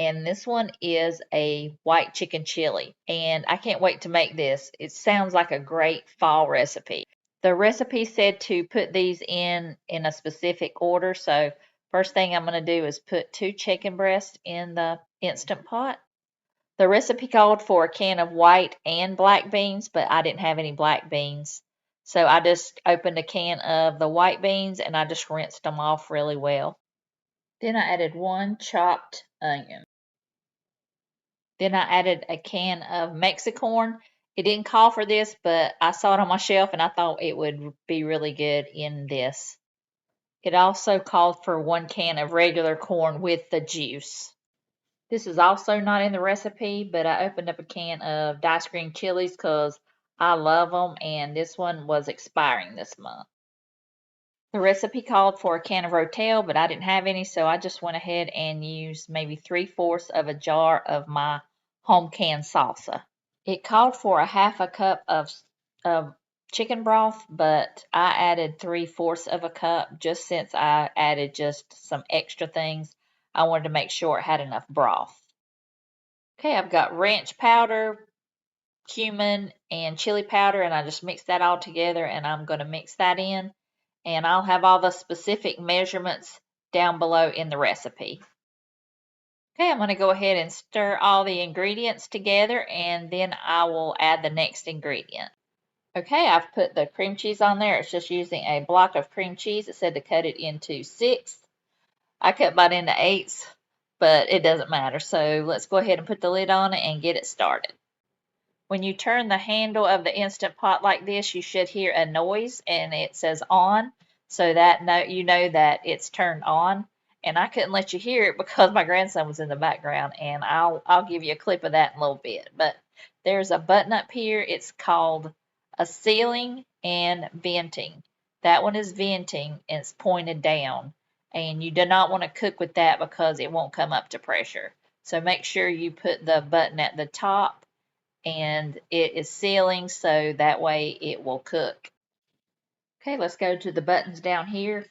and this one is a white chicken chili, and I can't wait to make this. It sounds like a great fall recipe. The recipe said to put these in a specific order, so first thing I'm going to do is put 2 chicken breasts in the Instant Pot. The recipe called for a can of white and black beans, but I didn't have any black beans. So I just opened a can of the white beans and I just rinsed them off really well. Then I added 1 chopped onion. Then I added a can of Mexicorn. It didn't call for this, but I saw it on my shelf and I thought it would be really good in this. It also called for 1 can of regular corn with the juice. This is also not in the recipe, but I opened up a can of diced green chilies because I love them, and this one was expiring this month. The recipe called for a can of Rotel, but I didn't have any, so I just went ahead and used maybe 3/4 of a jar of my home canned salsa. It called for a half a cup of chicken broth, but I added 3/4 of a cup just since I added just some extra things. I wanted to make sure it had enough broth. Okay, I've got ranch powder, cumin, and chili powder, and I just mixed that all together, and I'm going to mix that in, and I'll have all the specific measurements down below in the recipe. Okay, I'm going to go ahead and stir all the ingredients together, and then I will add the next ingredient. Okay, I've put the cream cheese on there. It's just using a block of cream cheese. It said to cut it into 6. I cut mine into 8s, but it doesn't matter. So let's go ahead and put the lid on it and get it started. When you turn the handle of the Instant Pot like this, you should hear a noise and it says on, so that you know that it's turned on. And I couldn't let you hear it because my grandson was in the background, and I'll give you a clip of that in a little bit. But there's a button up here. It's called a sealing and venting. That one is venting and it's pointed down. And you do not want to cook with that because it won't come up to pressure. So make sure you put the button at the top and it is sealing so that way it will cook. Okay, let's go to the buttons down here.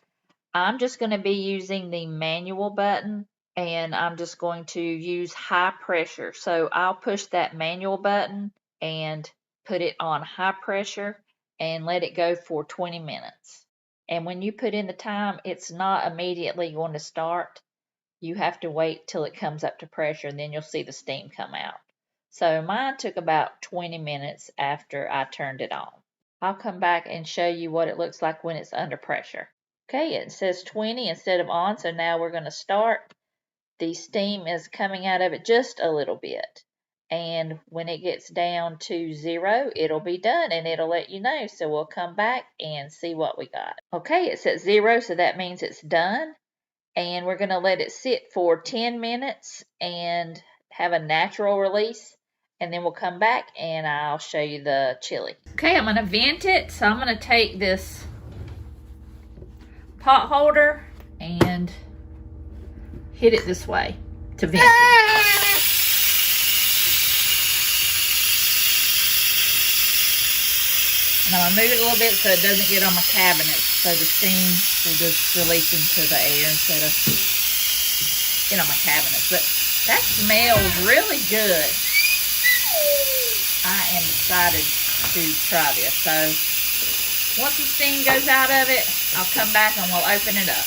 I'm just going to be using the manual button, and I'm just going to use high pressure. So I'll push that manual button and put it on high pressure and let it go for 20 minutes. And when you put in the time, it's not immediately going to start. You have to wait till it comes up to pressure, and then you'll see the steam come out. So mine took about 20 minutes after I turned it on. I'll come back and show you what it looks like when it's under pressure. Okay, it says 20 instead of on, so now we're going to start. The steam is coming out of it just a little bit. And when it gets down to 0, it'll be done and it'll let you know. So we'll come back and see what we got. Okay, it's at 0, so that means it's done. And we're going to let it sit for 10 minutes and have a natural release, and then we'll come back and I'll show you the chili. Okay, I'm going to vent it. So I'm going to take this pot holder and hit it this way to vent it. And I'm going to move it a little bit so it doesn't get on my cabinet, so the steam will just release into the air instead of get on my cabinets. But that smells really good. I am excited to try this. So once the steam goes out of it, I'll come back and we'll open it up.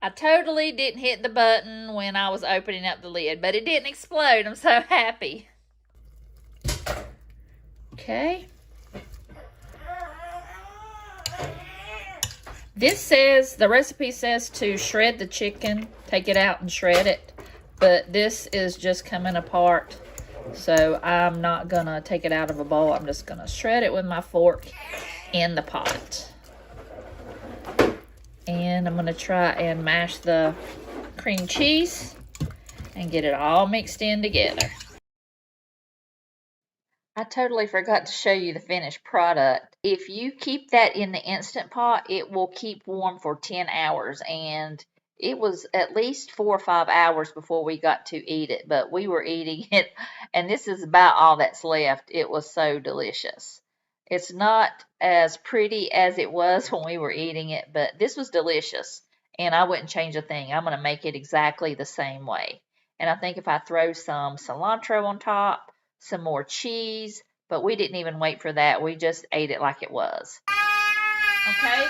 I totally didn't hit the button when I was opening up the lid, but it didn't explode. I'm so happy. Okay. This says, the recipe says to shred the chicken, take it out and shred it, but this is just coming apart, so I'm not gonna take it out of a bowl. I'm just gonna shred it with my fork in the pot. And I'm gonna try and mash the cream cheese and get it all mixed in together. I totally forgot to show you the finished product. If you keep that in the Instant Pot, it will keep warm for 10 hours. And it was at least 4 or 5 hours before we got to eat it. But we were eating it, and this is about all that's left. It was so delicious. It's not as pretty as it was when we were eating it, but this was delicious. And I wouldn't change a thing. I'm going to make it exactly the same way. And I think if I throw some cilantro on top, some more cheese, but we didn't even wait for that. We just ate it like it was. Okay,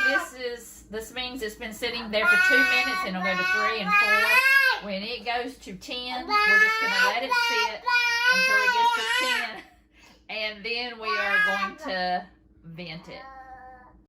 this means it's been sitting there for 2 minutes, and it'll go to 3 and 4. When it goes to 10, we're just gonna let it sit until it gets to 10, and then we are going to vent it.